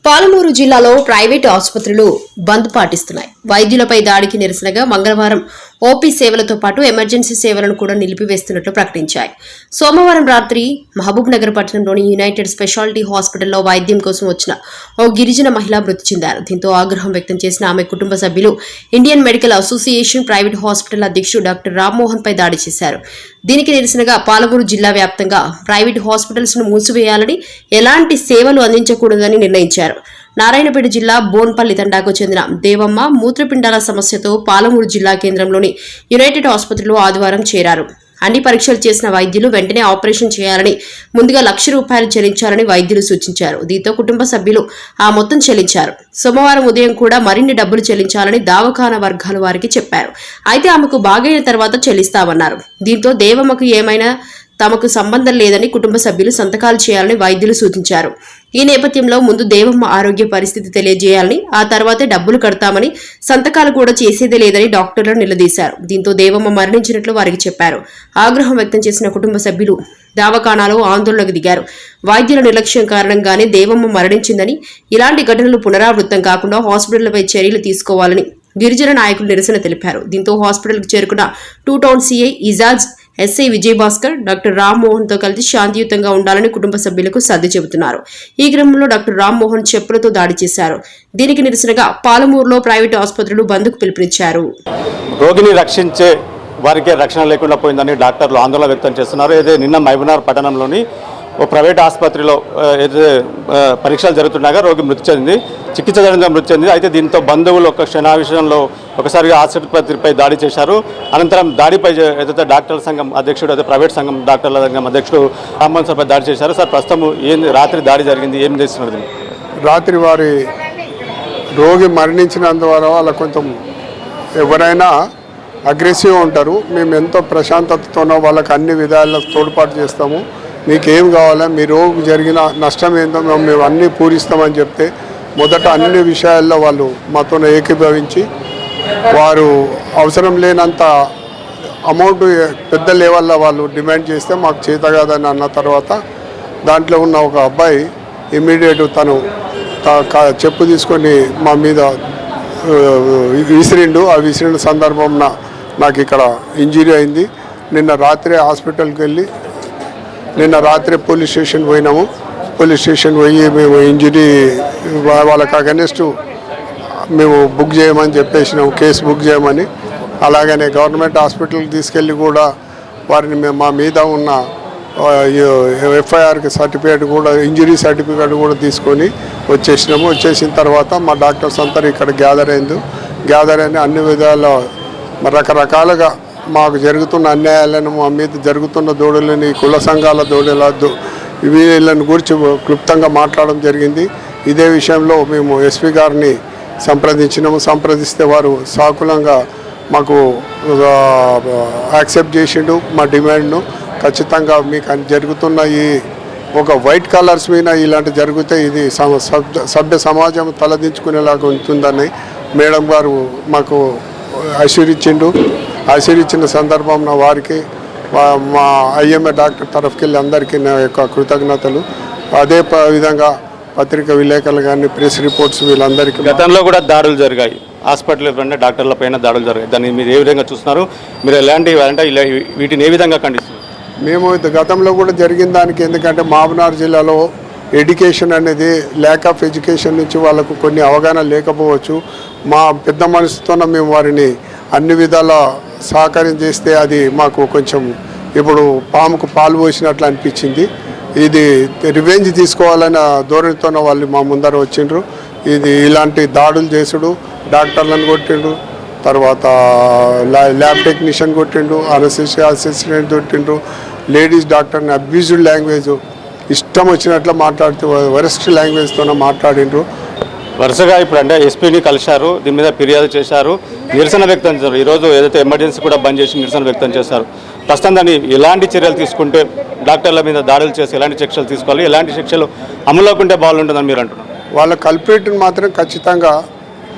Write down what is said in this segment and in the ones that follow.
పాలమూరు జిల్లాలో ప్రైవేటు ఆసుపత్రులు బంద్ పాటిస్తున్నాయి. వైద్యులపై దాడికి నిరసనగా మంగళవారం ఓపీ సేవలతో పాటు ఎమర్జెన్సీ సేవలను కూడా నిలిపివేస్తున్నట్లు ప్రకటించాయి. సోమవారం రాత్రి మహబూబ్ నగర్ పట్టణంలోని యునైటెడ్ స్పెషాలిటీ హాస్పిటల్లో వైద్యం కోసం వచ్చిన ఓ గిరిజన మహిళ మృతి చెందారు. దీంతో ఆగ్రహం వ్యక్తం చేసిన ఆమె కుటుంబ సభ్యులు Indian medical association private hospital అధ్యక్షుడు డాక్టర్ రామ్మోహన్ పై దాడి చేశారు. దీనికి నిరసనగా పాలమూరు జిల్లా వ్యాప్తంగా ప్రైవేట్ హాస్పిటల్స్ ను మూసివేయాలని, ఎలాంటి సేవలు అందించకూడదని నిర్ణయించారు. నారాయణపేట జిల్లా బోన్పల్లి తండాకు చెందిన దేవమ్మ మూత్రపిండాల సమస్యతో పాలమూరు జిల్లా కేంద్రంలోని యునైటెడ్ ఆసుపత్రిలో ఆదివారం చేరారు. అన్ని పరీక్షలు చేసిన వైద్యులు వెంటనే ఆపరేషన్ చేయాలని, ముందుగా ₹1,00,000 చెల్లించాలని వైద్యులు సూచించారు. దీంతో కుటుంబ సభ్యులు ఆ మొత్తం చెల్లించారు. సోమవారం ఉదయం కూడా మరిన్ని డబ్బులు చెల్లించాలని దవాఖానా వర్గాలు వారికి చెప్పారు. అయితే ఆమెకు బాగైన తర్వాత చెల్లిస్తామన్నారు. దీంతో దేవమ్మకు ఏమైనా తమకు సంబంధం లేదని కుటుంబ సభ్యులు సంతకాలు చేయాలని వైద్యులు సూచించారు. ఈ నేపథ్యంలో ముందు దేవమ్మ ఆరోగ్య పరిస్థితి తెలియజేయాలని, ఆ తర్వాతే డబ్బులు కడతామని, సంతకాలు కూడా చేసేదే లేదని డాక్టర్లను నిలదీశారు. దీంతో దేవమ్మ మరణించినట్లు వారికి చెప్పారు. ఆగ్రహం వ్యక్తం చేసిన కుటుంబ సభ్యులు దవాఖానాలో ఆందోళనకు దిగారు. వైద్యుల నిర్లక్ష్యం కారణంగానే దేవమ్మ మరణించిందని, ఇలాంటి ఘటనలు పునరావృతం కాకుండా హాస్పిటళ్లపై చర్యలు తీసుకోవాలని గిరిజన నాయకులు నిరసన తెలిపారు. దీంతో హాస్పిటల్కు చేరుకున్న 2 town CI Ijaz, SI Vijayabhaskar doctor Rammohan తో కలిసి శాంతియుతంగా ఉండాలని కుటుంబ సభ్యులకు సర్ది చెబుతున్నారు. ఈ క్రమంలో డాక్టర్ రామ్మోహన్ చెప్పులతో దాడి చేశారు. దీనికి నిరసనగా పాలమూరులో ప్రైవేట్ ఆసుపత్రులు బంద్కు పిలుపునిచ్చారు. రోగిని రక్షించే వారికే రక్షణ లేకుండా పోయిందని డాక్టర్లు ఆందోళన వ్యక్తం చేస్తున్నారు. అయితే నిన్న మహబూబ్నగర్ పట్టణంలోని ఓ ప్రైవేట్ ఆసుపత్రిలో పరీక్షలు జరుగుతుండగా రోగి మృతి చెందింది. చికిత్స జరిగిన మృతి చెందింది. అయితే దీంతో బంధువులు ఒక క్షణావిషయంలో ఒకసారిగా ఆసుపత్రిపై దాడి చేశారు. అనంతరం దాడిపై ఏదైతే డాక్టర్ల సంఘం అధ్యక్షుడు, అయితే ప్రైవేట్ సంఘం డాక్టర్ల సంఘం అధ్యక్షుడు రామ్మోహన్ సార్పై దాడి చేశారు. సార్, ప్రస్తుతం రాత్రి దాడి జరిగింది, ఏం చేస్తున్నది? రాత్రి వారి రోగి మరణించినందువల్ల వాళ్ళ కొంచెం ఎవరైనా అగ్రెసివ్గా ఉంటారు. మేము ఎంతో ప్రశాంతతతోనో వాళ్ళకి అన్ని విధాల్లో తోడ్పాటు చేస్తాము. మీకేం కావాలా, మీ రోగి జరిగిన నష్టం ఏందో మేము అన్నీ పూరిస్తామని చెప్తే మొదట అన్ని విషయాల్లో వాళ్ళు మాతో ఏకీభవించి వారు అవసరం లేనంత అమౌంట్ పెద్ద లెవెల్లో వాళ్ళు డిమాండ్ చేస్తే మాకు చేత కాదని అన్న తర్వాత దాంట్లో ఉన్న ఒక అబ్బాయి ఇమ్మీడియట్ తను చెప్పు తీసుకొని మా మీద విసిరిండు. ఆ విసిరిన సందర్భంన నాకు ఇక్కడ ఇంజరీ అయింది. నిన్న రాత్రి హాస్పిటల్కి వెళ్ళి నిన్న రాత్రి పోలీస్ స్టేషన్ పోయినాము. పోలీస్ స్టేషన్ పోయి మేము ఇంజరీ వాళ్ళకి అగెన్స్ట్ మేము బుక్ చేయమని చెప్పేసినాము, కేసు బుక్ చేయమని. అలాగనే గవర్నమెంట్ హాస్పిటల్కి తీసుకెళ్ళి కూడా వారిని మా మీద ఉన్న ఎఫ్ఐఆర్కి సర్టిఫికేట్ కూడా, ఇంజరీ సర్టిఫికేట్ కూడా తీసుకొని వచ్చేసినాము. వచ్చేసిన తర్వాత మా డాక్టర్స్ అంతా ఇక్కడ గ్యాదర్ అయిన అన్ని విధాల రకరకాలుగా మాకు జరుగుతున్న అన్యాయాలను, మా మీద జరుగుతున్న దోడులని, కుల సంఘాల దోడులద్దు వీళ్ళని గురించి క్లుప్తంగా మాట్లాడడం జరిగింది. ఇదే విషయంలో మేము ఎస్పీ గారిని సంప్రదిస్తే వారు సాకులంగా మాకు యాక్సెప్ట్ చేసిండు మా డిమాండ్ను. ఖచ్చితంగా మీకు జరుగుతున్న ఈ ఒక వైట్ కలర్స్ మీద ఇలాంటి జరిగితే ఇది సభ్య సమాజం తలదించుకునేలాగా ఉంటుందని మేడం గారు మాకు ఆశీర్వదించిన సందర్భంలో వారికి మా ఐఎంఏ డాక్టర్ తరఫుకెళ్ళి అందరికీ నా యొక్క కృతజ్ఞతలు. అదే విధంగా పత్రికా విలేకరులు కానీ, ప్రెస్ రిపోర్ట్స్ వీళ్ళందరికీ. గతంలో కూడా దాడులు జరిగాయి, హాస్పిటల్ పైన డాక్టర్ల పైన దాడులు జరిగాయి. దాన్ని మీరు ఏ విధంగా చూస్తున్నారు? మీరు ఎలాంటివి అంటే వీటిని ఏ విధంగా ఖండిస్తున్నారు? మేము గతంలో కూడా జరిగిన దానికి, ఎందుకంటే మహబూబ్నగర్ జిల్లాలో ఎడ్యుకేషన్ అనేది ల్యాక్ ఆఫ్ ఎడ్యుకేషన్ నుంచి వాళ్ళకు కొన్ని అవగాహన లేకపోవచ్చు. మా పెద్ద మనసుతోనే మేము వారిని అన్ని విధాల సహకారం చేస్తే అది మాకు కొంచెం ఇప్పుడు పాముకు పాలు పోసినట్లు అనిపించింది. ఇది రివెంజ్ తీసుకోవాలన్న ధోరణితోనే వాళ్ళు మా ముందర వచ్చిండ్రు. ఇది ఇలాంటి దాడులు చేసుడు, డాక్టర్లను కొట్టిండ్రు, తర్వాత ల్యాబ్ టెక్నీషియన్ కొట్టిండు, అనస్థీషియా అసిస్టెంట్ కొట్టిండ్రు, లేడీస్ డాక్టర్ని అబ్యూజ్డ్ లాంగ్వేజ్ ఇష్టం వచ్చినట్లు మాట్లాడుతూ వరస్ట్ లాంగ్వేజ్తోనే మాట్లాడిండ్రు. వరుసగా ఇప్పుడు అంటే ఎస్పీని కలిశారు, దీని మీద ఫిర్యాదు చేశారు, నిరసన వ్యక్తం చేశారు. ఈరోజు ఏదైతే ఎమర్జెన్సీ కూడా బంద్ చేసి నిరసన వ్యక్తం చేశారు. ప్రస్తుతం దాన్ని ఎలాంటి చర్యలు తీసుకుంటే, డాక్టర్ల మీద దాడులు చేసి ఎలాంటి శిక్షలు తీసుకోవాలి, ఎలాంటి శిక్షలు అమలుకుంటే బాగుంటుందని మీరు అంటున్నారు? వాళ్ళ కల్ప్రిట్ని మాత్రం ఖచ్చితంగా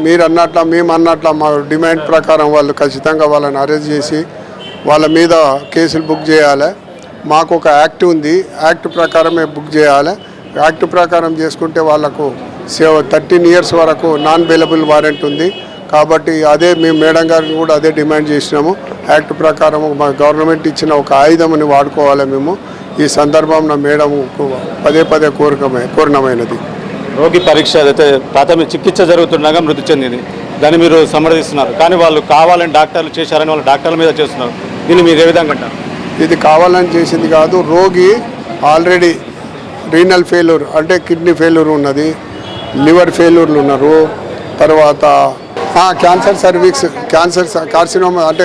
మీరు అన్నట్ల మేము అన్నట్ల మా డిమాండ్ ప్రకారం వాళ్ళు ఖచ్చితంగా వాళ్ళని అరెస్ట్ చేసి వాళ్ళ మీద కేసులు బుక్ చేయాలి. మాకు ఒక యాక్ట్ ఉంది, యాక్ట్ ప్రకారమే బుక్ చేయాలి. యాక్ట్ ప్రకారం చేసుకుంటే వాళ్ళకు 13 ఇయర్స్ వరకు నాన్ బెయిలబుల్ వారెంట్ ఉంది. కాబట్టి అదే మేము మేడం గారిని కూడా అదే డిమాండ్ చేసినాము. యాక్ట్ ప్రకారం మా గవర్నమెంట్ ఇచ్చిన ఒక ఆయుధంని వాడుకోవాలి. మేము ఈ సందర్భంలో మేడం పదే కోరినమైనది. రోగి పరీక్ష అయితే ప్రాథమిక చికిత్స జరుగుతుండగా మృతి చెందింది, దాన్ని మీరు సమర్థిస్తున్నారు. కానీ వాళ్ళు కావాలని డాక్టర్లు చేశారని వాళ్ళు డాక్టర్ల మీద చేస్తున్నారు. దీన్ని మీరు ఏ విధంగా అంటారు? ఇది కావాలని చేసింది కాదు. రోగి ఆల్రెడీ రీనల్ ఫెయిల్యూర్ అంటే కిడ్నీ ఫెయిల్యూర్ ఉన్నది, లివర్ ఫెయిల్యూర్లు ఉన్నారు, తర్వాత క్యాన్సర్ సర్వీక్స్ కార్సినోమా అంటే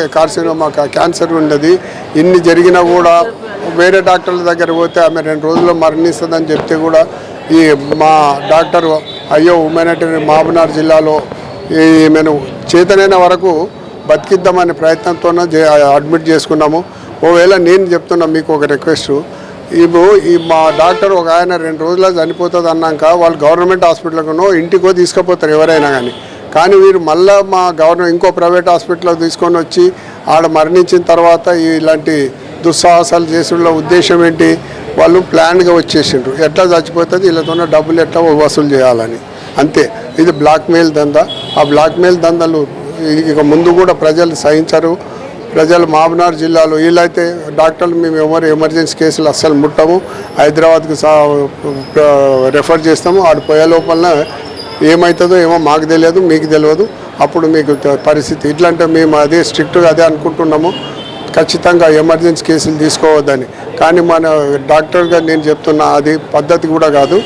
క్యాన్సర్ ఉన్నది. ఇన్ని జరిగినా కూడా వేరే డాక్టర్ల దగ్గర పోతే ఆమె 2 రోజుల్లో మరణిస్తుందని చెప్తే కూడా ఈ మా డాక్టర్ అయ్యో హ్యుమానిటరీ మహబూబ్నగర్ జిల్లాలో ఈమెను చేతనైన వరకు బతికిద్దామనే ప్రయత్నంతోనే అడ్మిట్ చేసుకున్నాము. ఒకవేళ నేను చెప్తున్నా మీకు ఒక రిక్వెస్ట్, ఈ మా డాక్టర్ ఒక ఆయన 2 రోజుల్లో చనిపోతుంది అన్నాక వాళ్ళు గవర్నమెంట్ హాస్పిటల్కనో ఇంటికో తీసుకుపోతారు ఎవరైనా కానీ వీరు మళ్ళీ మా ఇంకో ప్రైవేట్ హాస్పిటల్కి తీసుకొని వచ్చి ఆడ మరణించిన తర్వాత ఇలాంటి దుస్సాహసాలు చేసుకున్న ఉద్దేశం ఏంటి? వాళ్ళు ప్లాన్గా వచ్చేసిండ్రు, ఎట్లా చచ్చిపోతుంది వీళ్ళతోనే డబ్బులు ఎట్లా వసూలు చేయాలని. అంతే. ఇది బ్లాక్మెయిల్ దందా. ఆ బ్లాక్మెయిల్ దందాలు ఇక ముందు కూడా ప్రజలు సహించరు. ప్రజలు మహబూబ్నగర్ జిల్లాలో వీళ్ళైతే డాక్టర్లు మేము ఎమర్జెన్సీ కేసులు అస్సలు ముట్టము, హైదరాబాద్కి రెఫర్ చేస్తాము. ఆడ పోయే లోపల ఏమవుతుందో ఏమో మాకు తెలియదు, మీకు తెలియదు. అప్పుడు మీకు పరిస్థితి ఇట్లంటే మేము అదే స్ట్రిక్ట్గా అదే అనుకుంటున్నాము. ఖచ్చితంగా ఎమర్జెన్సీ కేసులు తీసుకోవద్దని. కానీ మన డాక్టర్గా నేను చెప్తున్నా అది పద్ధతి కూడా కాదు.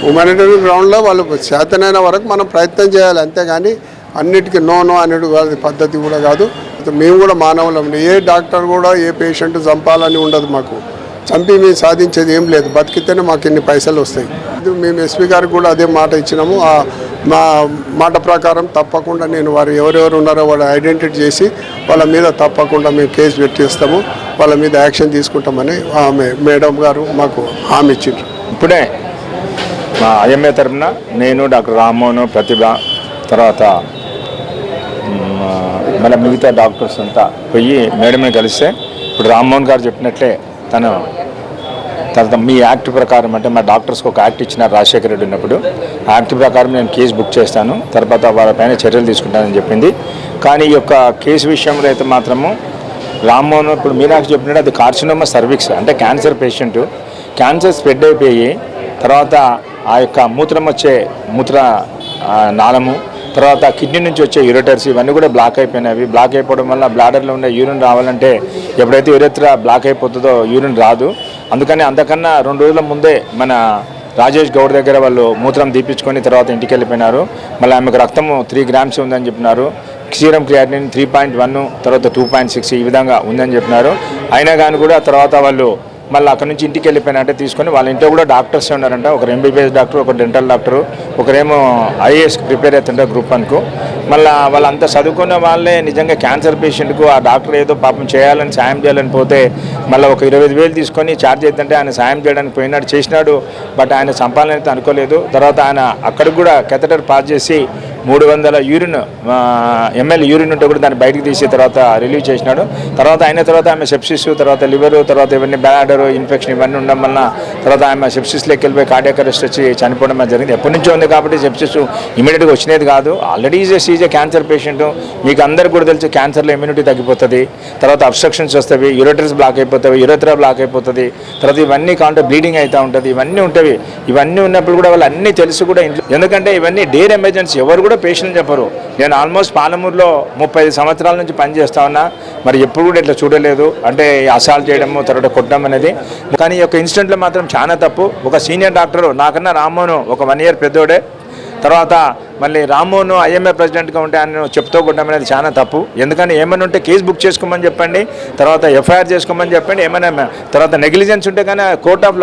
హ్యుమానిటరీ గ్రౌండ్లో వాళ్ళు చేతనైన వరకు మనం ప్రయత్నం చేయాలి, అంతేగాని అన్నిటికీ నో అనేది పద్ధతి కూడా కాదు. మేము కూడా మానవులం. ఏ డాక్టర్ కూడా ఏ పేషెంట్ చంపాలని ఉండదు. మాకు చంపి మేము సాధించేది ఏం లేదు, బతికితేనే మాకు ఇన్ని పైసలు వస్తాయి. మేము ఎస్పీ గారికి కూడా అదే మాట ఇచ్చినాము. మా మాట ప్రకారం తప్పకుండా నేను వారు ఎవరెవరు ఉన్నారో వాళ్ళు ఐడెంటిఫై చేసి వాళ్ళ మీద తప్పకుండా మేము కేసు పెట్టిస్తాము, వాళ్ళ మీద యాక్షన్ తీసుకుంటామని మేడం గారు మాకు హామీ ఇచ్చిండ్రు. ఇప్పుడే మా ఐఎంఏ తరఫున నేను డాక్టర్ రామ్మోహన్, ప్రతిభ, తర్వాత మళ్ళీ మిగతా డాక్టర్స్ అంతా పోయి మేడంని కలిస్తే ఇప్పుడు రామ్మోహన్ గారు చెప్పినట్లే తర్వాత మీ యాక్ట్ ప్రకారం అంటే మా డాక్టర్స్కి ఒక యాక్ట్ ఇచ్చినారు రాజశేఖర రెడ్డి ఉన్నప్పుడు, యాక్ట్ ప్రకారం నేను కేసు బుక్ చేస్తాను, తర్వాత వాళ్ళపైన చర్యలు తీసుకుంటానని చెప్పింది. కానీ ఈ యొక్క కేసు విషయంలో అయితే మాత్రము రామ్మోహన్ ఇప్పుడు మీనాక్షి చెప్పినట్టు అది కార్సినోమా సర్విక్స్ అంటే క్యాన్సర్ పేషెంట్, క్యాన్సర్ స్ప్రెడ్ అయిపోయి తర్వాత ఆ యొక్క మూత్ర నాళము, తర్వాత కిడ్నీ నుంచి వచ్చే యూరేటర్స్ ఇవన్నీ కూడా బ్లాక్ అయిపోయినవి. బ్లాక్ అయిపోవడం వల్ల బ్లాడర్లో ఉండే యూరిన్ రావాలంటే ఎప్పుడైతే యూరెత్రా బ్లాక్ అయిపోతుందో యూరిన్ రాదు. అందుకని అంతకన్నా 2 రోజుల ముందే మన రాజేష్ గౌడ్ దగ్గర వాళ్ళు మూత్రం తీపించుకొని తర్వాత ఇంటికి వెళ్ళిపోయినారు. మళ్ళీ ఆమెకు రక్తము 3 గ్రామ్స్ ఉందని చెప్పినారు, సీరం క్రియాటినిన్ 3.1 తర్వాత 2.6 ఈ విధంగా ఉందని చెప్పినారు. అయినా కానీ కూడా తర్వాత వాళ్ళు మళ్ళీ అక్కడ నుంచి ఇంటికి వెళ్ళిపోయినట్టే తీసుకొని వాళ్ళ ఇంట్లో కూడా డాక్టర్స్ ఉన్నారంట. ఒకరు ఎంబీబీఎస్ డాక్టర్, ఒక డెంటల్ డాక్టరు, ఒకరేమో ఐఏఎస్కి ప్రిపేర్ అవుతుంటారు గ్రూప్ 1కు. మళ్ళీ వాళ్ళంతా చదువుకున్న వాళ్ళే నిజంగా క్యాన్సర్ పేషెంట్కు ఆ డాక్టర్ ఏదో పాపం చేయాలని సాయం చేయాలని పోతే మళ్ళీ ఒక 25,000 తీసుకొని ఛార్జ్ అవుతుంటే ఆయన సాయం చేయడానికి పోయినాడు, చేసినాడు. బట్ ఆయన సంపాదన అయితే అనుకోలేదు. తర్వాత ఆయన అక్కడికి కూడా కెథటర్ పాస్ చేసి 300 ml యూరిన్ ఉంటే కూడా దాన్ని బయటకు తీసి తర్వాత రిలీవ్ చేసినాడు. తర్వాత అయిన తర్వాత ఆమె సెప్సిస్, తర్వాత లివర్, తర్వాత ఇవన్నీ బ్లాడర్ ఇన్ఫెక్షన్ ఇవన్నీ ఉండడం వల్ల తర్వాత ఆమె సెప్సిస్లోకి వెళ్ళిపోయి కార్డియాక్ అరెస్ట్ వచ్చి చనిపోవడం జరిగింది. ఎప్పటి నుంచో ఉంది కాబట్టి సెప్సిస్ ఇమీడియట్గా వచ్చినది కాదు. Already is a cancer patient. మీకు అందరికీ కూడా తెలుసు క్యాన్సర్లో ఇమ్యూనిటీ తగ్గిపోతుంది, తర్వాత అబ్స్ట్రక్షన్స్ వస్తాయి, యూరేటర్స్ బ్లాక్ అయిపోతాయి, యూరెత్రా బ్లాక్ అయిపోతుంది, తర్వాత ఇవన్నీ కాంటే బ్లీడింగ్ అవుతూ ఉంటుంది, ఇవన్నీ ఉంటాయి. ఇవన్నీ ఉన్నప్పుడు కూడా వాళ్ళు అన్నీ తెలుసు కూడా ఇంట్లో, ఎందుకంటే ఇవన్నీ డేర్ ఎమర్జెన్సీ. ఎవరు కూడా పేషెంట్ చెప్పరు. నేను ఆల్మోస్ట్ పాలమూరులో 35 సంవత్సరాల నుంచి పనిచేస్తా ఉన్నా, మరి ఎప్పుడు కూడా ఇట్లా చూడలేదు. అంటే అసాల్ట్ చేయడము తర్వాత కొట్టడం అనేది. కానీ ఈ యొక్క ఇన్సిడెంట్లో మాత్రం చాలా తప్పు. ఒక సీనియర్ డాక్టరు నాకన్నా రామ్మోహన్ ఒక 1 year పెద్దోడే, తర్వాత మళ్ళీ రామ్మోహన్ ఐఎంఏ ప్రెసిడెంట్గా ఉంటే ఆయన చెప్తూ కొట్టడం అనేది చాలా తప్పు. ఎందుకంటే ఏమైనా ఉంటే కేసు బుక్ చేసుకోమని చెప్పండి, తర్వాత ఎఫ్ఐఆర్ చేసుకోమని చెప్పండి. ఏమైనా తర్వాత నెగ్లిజెన్స్ ఉంటే కానీ కోర్ట్ ఆఫ్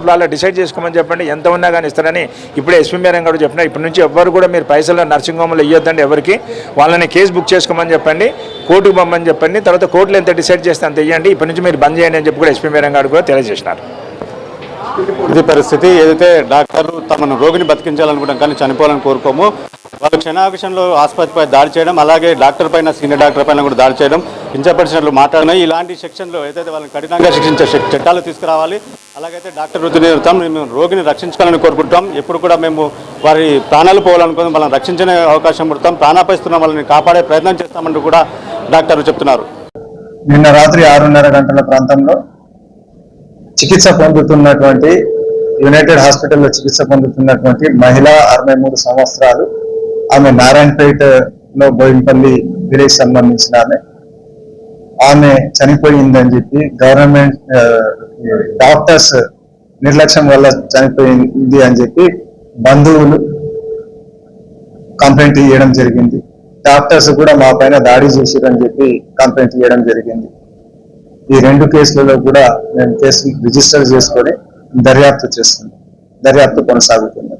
లాలో డిసైడ్ చేసుకోమని చెప్పండి. ఎంత ఉన్నా కానీ ఇస్తారని ఇప్పుడే ఎస్పీ మేరం గారు చెప్పినా. ఇప్పటి నుంచి ఎవ్వరు కూడా మీరు పైసలు నర్సింగ్ హోమ్లో ఇవ్వద్దండి ఎవరికి. వాళ్ళని కేసు బుక్ చేసుకోమని చెప్పండి, కోర్టుకు పంపని చెప్పండి, తర్వాత కోర్టులో ఎంత డిసైడ్ చేస్తే అంత ఇవ్వండి. ఇప్పటి నుంచి మీరు బంద్ చేయండి అని చెప్పి కూడా ఎస్పీ మేరం గారు కూడా తెలియజేసినారు. ఇది పరిస్థితి. ఏదైతే డాక్టర్లు తమను రోగిని బతికించాలనుకుంటాం కానీ చనిపోవాలని కోరుకోము. వాళ్ళు క్షణాక్షణంలో ఆసుపత్రిపై దాడి చేయడం, అలాగే డాక్టర్ పైన, సీనియర్ డాక్టర్ పైన కూడా దాడి చేయడం, కించపరిచినట్లు మాట్లాడినాయి. ఇలాంటి సెక్షన్లో ఏదైతే వాళ్ళని కఠినంగా శిక్షించే చట్టాలు తీసుకురావాలి. అలాగైతే డాక్టర్ వృత్తిని మేము రోగిని రక్షించాలని కోరుకుంటాం. ఎప్పుడు కూడా మేము వారి ప్రాణాలు పోవాలనుకుంటాం, వాళ్ళని రక్షించే అవకాశం పడతాం, ప్రాణాపైస్తున్న వాళ్ళని కాపాడే ప్రయత్నం చేస్తామంటూ కూడా డాక్టర్లు చెప్తున్నారు. నిన్న రాత్రి 6:30 గంటల ప్రాంతంలో చికిత్స పొందుతున్నటువంటి యునైటెడ్ హాస్పిటల్లో చికిత్స పొందుతున్నటువంటి మహిళ 63 సంవత్సరాలు, ఆమె నారాయణపేటలో బోయినపల్లి విలేజ్ సంబంధించిన ఆమె చనిపోయిందని చెప్పి గవర్నమెంట్ డాక్టర్స్ నిర్లక్ష్యం వల్ల చనిపోయింది అని చెప్పి బంధువులు కంప్లైంట్ ఇవ్వడం జరిగింది. డాక్టర్స్ కూడా మా పైన దాడి చేశారని చెప్పి కంప్లైంట్ ఇవ్వడం జరిగింది. ఈ 2 కేసులలో కూడా మేము కేసు రిజిస్టర్ చేసుకొని దర్యాప్తు కొనసాగుతుంది.